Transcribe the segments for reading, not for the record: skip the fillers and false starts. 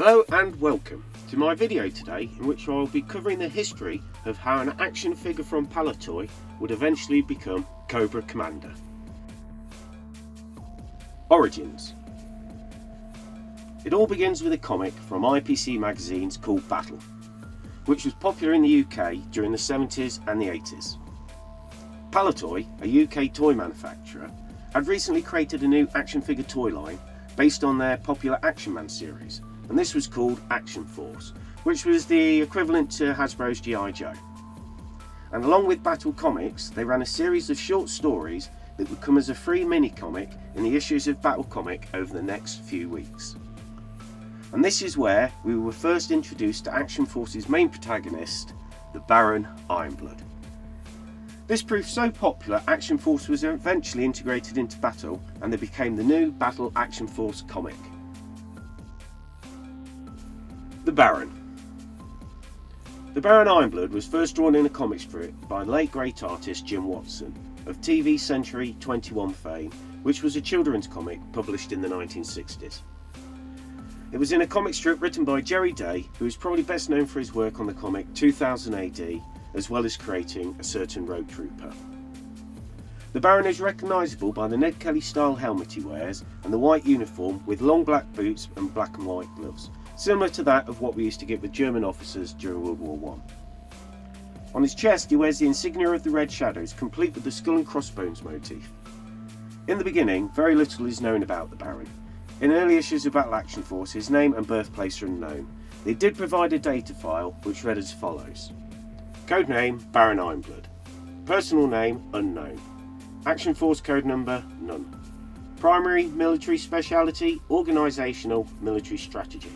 Hello and welcome to my video today, in which I will be covering the history of how an action figure from Palitoy would eventually become Cobra Commander. Origins. It all begins with a comic from IPC magazines called Battle, which was popular in the UK during the 70s and the 80s. Palitoy, a UK toy manufacturer, had recently created a new action figure toy line based on their popular Action Man series, and this was called Action Force, which was the equivalent to Hasbro's G.I. Joe. And along with Battle Comics, they ran a series of short stories that would come as a free mini-comic in the issues of Battle Comic over the next few weeks. And this is where we were first introduced to Action Force's main protagonist, the Baron Ironblood. This proved so popular, Action Force was eventually integrated into Battle, and they became the new Battle Action Force comic. The Baron. The Baron Ironblood was first drawn in a comic strip by the late great artist Jim Watson of TV Century 21 fame, which was a children's comic published in the 1960s. It was in a comic strip written by Jerry Day, who is probably best known for his work on the comic 2000 AD, as well as creating a certain Road Trooper. The Baron is recognisable by the Ned Kelly style helmet he wears and the white uniform with long black boots and black and white gloves, similar to that of what we used to get with German officers during World War I. On his chest he wears the insignia of the Red Shadows, complete with the skull and crossbones motif. In the beginning, very little is known about the Baron. In early issues of Battle Action Force, his name and birthplace are unknown. They did provide a data file which read as follows. Codename Baron Ironblood. Personal name unknown. Action Force code number none. Primary military speciality organisational military strategy.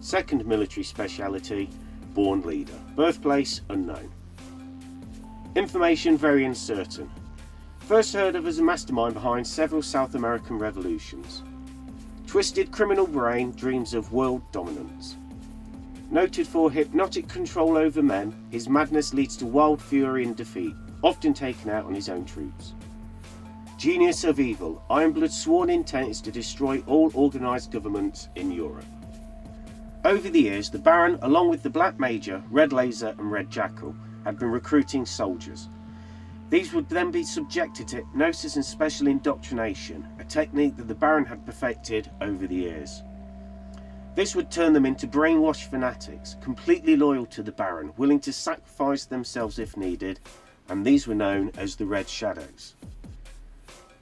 Second military speciality born leader. Birthplace unknown. Information very uncertain. First heard of as a mastermind behind several South American revolutions. Twisted criminal brain dreams of world dominance. Noted for hypnotic control over men, his madness leads to wild fury and defeat, often taken out on his own troops. Genius of evil, Ironblood's sworn intent is to destroy all organised governments in Europe. Over the years, the Baron, along with the Black Major, Red Laser and Red Jackal, had been recruiting soldiers. These would then be subjected to hypnosis and special indoctrination, a technique that the Baron had perfected over the years. This would turn them into brainwashed fanatics, completely loyal to the Baron, willing to sacrifice themselves if needed, and these were known as the Red Shadows.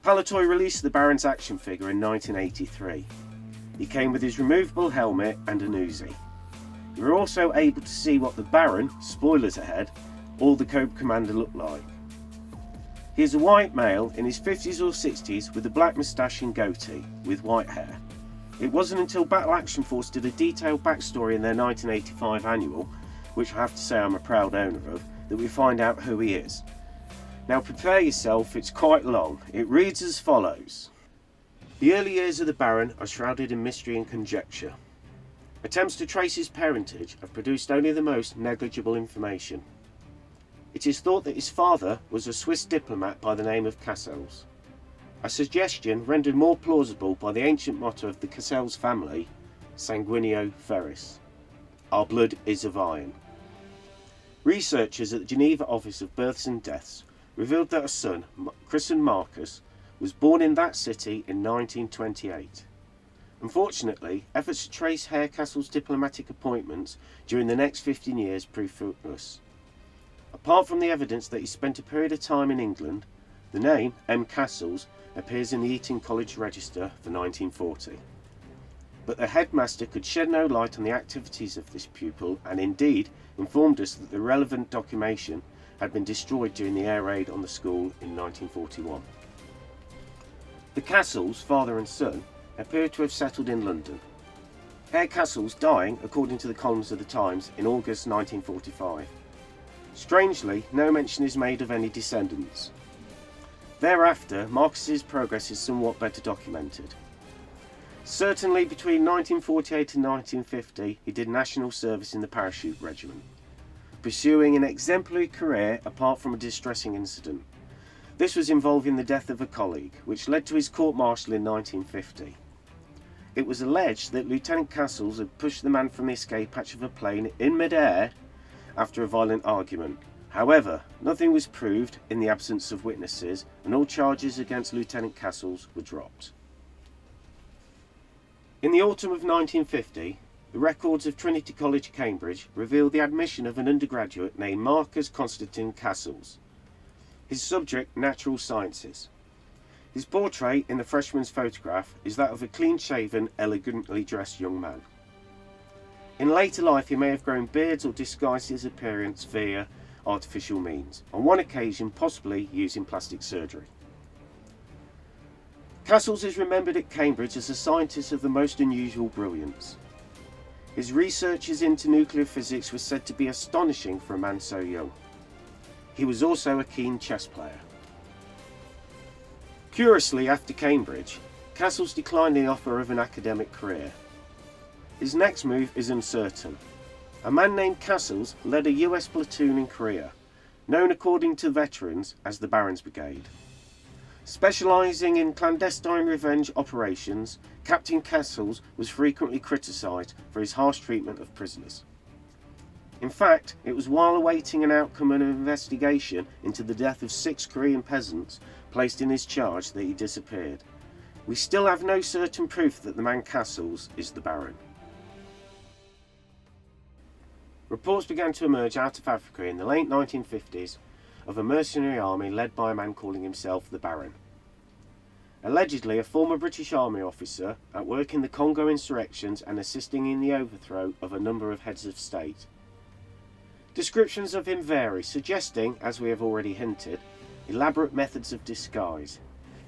Palitoy released the Baron's action figure in 1983. He came with his removable helmet and an Uzi. You were also able to see what the Baron, spoilers ahead, or the Cobra Commander looked like. He is a white male in his 50s or 60s with a black moustache and goatee, with white hair. It wasn't until Battle Action Force did a detailed backstory in their 1985 annual, which I have to say I'm a proud owner of, that we find out who he is. Now prepare yourself, it's quite long. It reads as follows. The early years of the Baron are shrouded in mystery and conjecture. Attempts to trace his parentage have produced only the most negligible information. It is thought that his father was a Swiss diplomat by the name of Cassels. A suggestion rendered more plausible by the ancient motto of the Cassels family, Sanguineo Ferris. Our blood is of iron. Researchers at the Geneva Office of Births and Deaths revealed that a son, christened Marcus, was born in that city in 1928. Unfortunately, efforts to trace Herr Cassel's diplomatic appointments during the next 15 years proved fruitless. Apart from the evidence that he spent a period of time in England, the name M. Cassels appears in the Eton College Register for 1940. But the headmaster could shed no light on the activities of this pupil, and indeed informed us that the relevant documentation had been destroyed during the air raid on the school in 1941. The Cassels, father and son, appear to have settled in London. Herr Cassels dying, according to the columns of the Times, in August 1945. Strangely, no mention is made of any descendants. Thereafter, Marcus's progress is somewhat better documented. Certainly between 1948 and 1950 he did national service in the Parachute Regiment, pursuing an exemplary career apart from a distressing incident. This was involving the death of a colleague, which led to his court-martial in 1950. it was alleged that Lieutenant Castles had pushed the man from the escape hatch of a plane in mid-air after a violent argument. However, nothing was proved in the absence of witnesses, and all charges against Lieutenant Castles were dropped. In the autumn of 1950, the records of Trinity College, Cambridge revealed the admission of an undergraduate named Marcus Constantine Castles. His subject, natural sciences. His portrait in the freshman's photograph is that of a clean-shaven, elegantly dressed young man. In later life he may have grown beards or disguised his appearance via artificial means, on one occasion possibly using plastic surgery. Castles is remembered at Cambridge as a scientist of the most unusual brilliance. His researches into nuclear physics were said to be astonishing for a man so young. He was also a keen chess player. Curiously, after Cambridge, Castles declined the offer of an academic career. His next move is uncertain. A man named Castles led a US platoon in Korea, known according to veterans as the Baron's Brigade. Specialising in clandestine revenge operations, Captain Castles was frequently criticised for his harsh treatment of prisoners. In fact, it was while awaiting an outcome of an investigation into the death of 6 Korean peasants placed in his charge that he disappeared. We still have no certain proof that the man Castles is the Baron. Reports began to emerge out of Africa in the late 1950s of a mercenary army led by a man calling himself the Baron. Allegedly a former British Army officer at work in the Congo insurrections and assisting in the overthrow of a number of heads of state. Descriptions of him vary, suggesting, as we have already hinted, elaborate methods of disguise.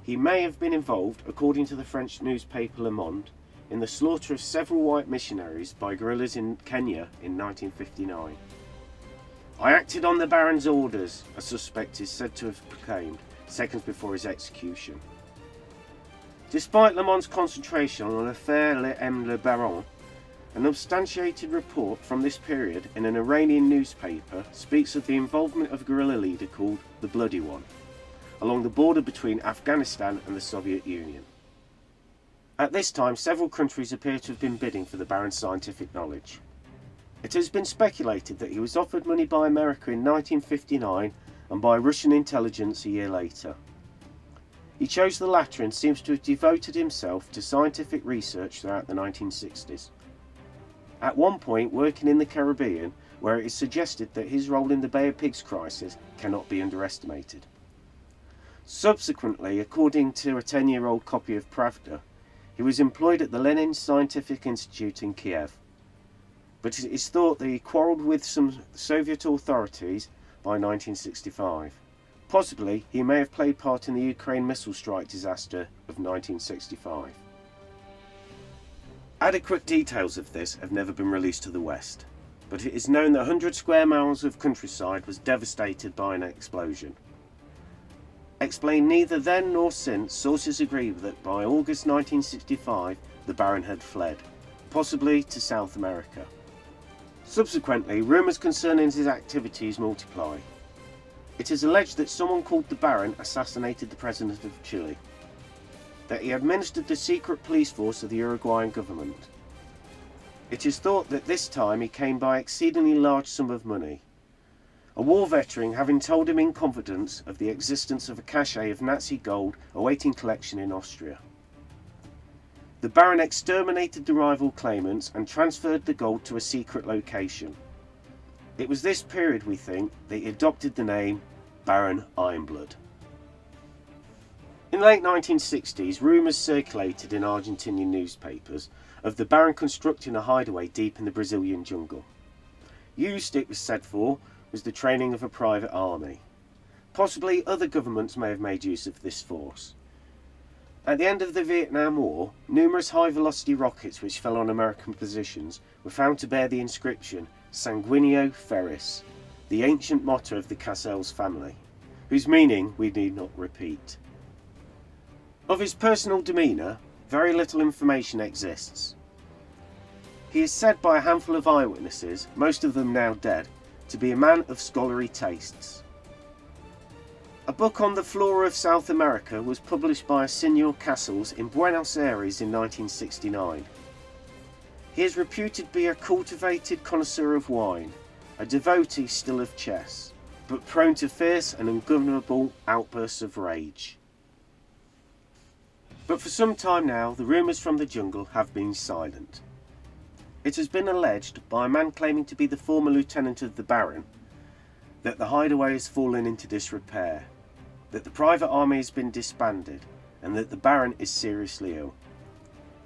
He may have been involved, according to the French newspaper Le Monde, in the slaughter of several white missionaries by guerrillas in Kenya in 1959. "I acted on the Baron's orders," a suspect is said to have proclaimed seconds before his execution. Despite Le Monde's concentration on l'affaire le Baron, an substantiated report from this period in an Iranian newspaper speaks of the involvement of a guerrilla leader called the Bloody One, along the border between Afghanistan and the Soviet Union. At this time, several countries appear to have been bidding for the Baron's scientific knowledge. It has been speculated that he was offered money by America in 1959 and by Russian intelligence a year later. He chose the latter and seems to have devoted himself to scientific research throughout the 1960s. At one point working in the Caribbean, where it is suggested that his role in the Bay of Pigs crisis cannot be underestimated. Subsequently, according to a 10-year-old copy of Pravda, he was employed at the Lenin Scientific Institute in Kiev, but it is thought that he quarrelled with some Soviet authorities by 1965. Possibly, he may have played part in the Ukraine missile strike disaster of 1965. Adequate details of this have never been released to the West, but it is known that 100 square miles of countryside was devastated by an explosion. Explained neither then nor since, sources agree that by August 1965 the Baron had fled, possibly to South America. Subsequently, rumours concerning his activities multiply. It is alleged that someone called the Baron assassinated the President of Chile, that he administered the secret police force of the Uruguayan government. It is thought that this time he came by an exceedingly large sum of money, a war veteran having told him in confidence of the existence of a cache of Nazi gold awaiting collection in Austria. The Baron exterminated the rival claimants and transferred the gold to a secret location. It was this period, we think, that he adopted the name Baron Ironblood. In the late 1960s, rumours circulated in Argentinian newspapers of the Baron constructing a hideaway deep in the Brazilian jungle. Used, it was said for, was the training of a private army. Possibly other governments may have made use of this force. At the end of the Vietnam War, numerous high-velocity rockets which fell on American positions were found to bear the inscription Sanguineo Ferris, the ancient motto of the Cassels family, whose meaning we need not repeat. Of his personal demeanour, very little information exists. He is said by a handful of eyewitnesses, most of them now dead, to be a man of scholarly tastes. A book on the flora of South America was published by Senor Castles in Buenos Aires in 1969. He is reputed to be a cultivated connoisseur of wine, a devotee still of chess, but prone to fierce and ungovernable outbursts of rage. But for some time now, the rumours from the jungle have been silent. It has been alleged by a man claiming to be the former lieutenant of the Baron that the hideaway has fallen into disrepair, that the private army has been disbanded, and that the Baron is seriously ill.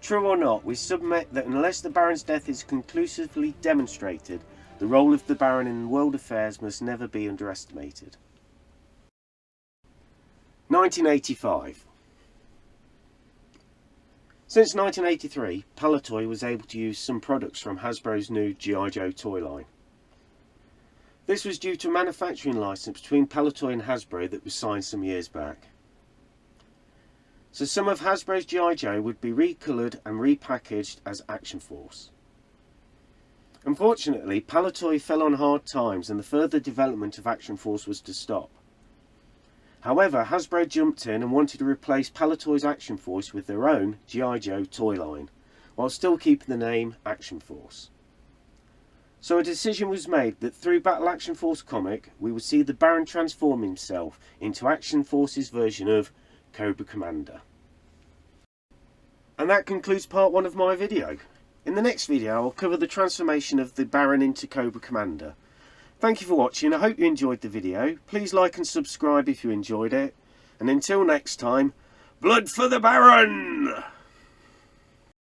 True or not, we submit that unless the Baron's death is conclusively demonstrated, the role of the Baron in world affairs must never be underestimated. 1985. Since 1983, Palitoy was able to use some products from Hasbro's new G.I. Joe toy line. This was due to a manufacturing license between Palitoy and Hasbro that was signed some years back. So some of Hasbro's G.I. Joe would be recoloured and repackaged as Action Force. Unfortunately, Palitoy fell on hard times and the further development of Action Force was to stop. However, Hasbro jumped in and wanted to replace Palitoy's Action Force with their own G.I. Joe toy line, while still keeping the name Action Force. So a decision was made that through Battle Action Force comic, we would see the Baron transform himself into Action Force's version of Cobra Commander. And that concludes part 1 of my video. In the next video I'll cover the transformation of the Baron into Cobra Commander. Thank you for watching, I hope you enjoyed the video. Please like and subscribe if you enjoyed it. And until next time, blood for the Baron!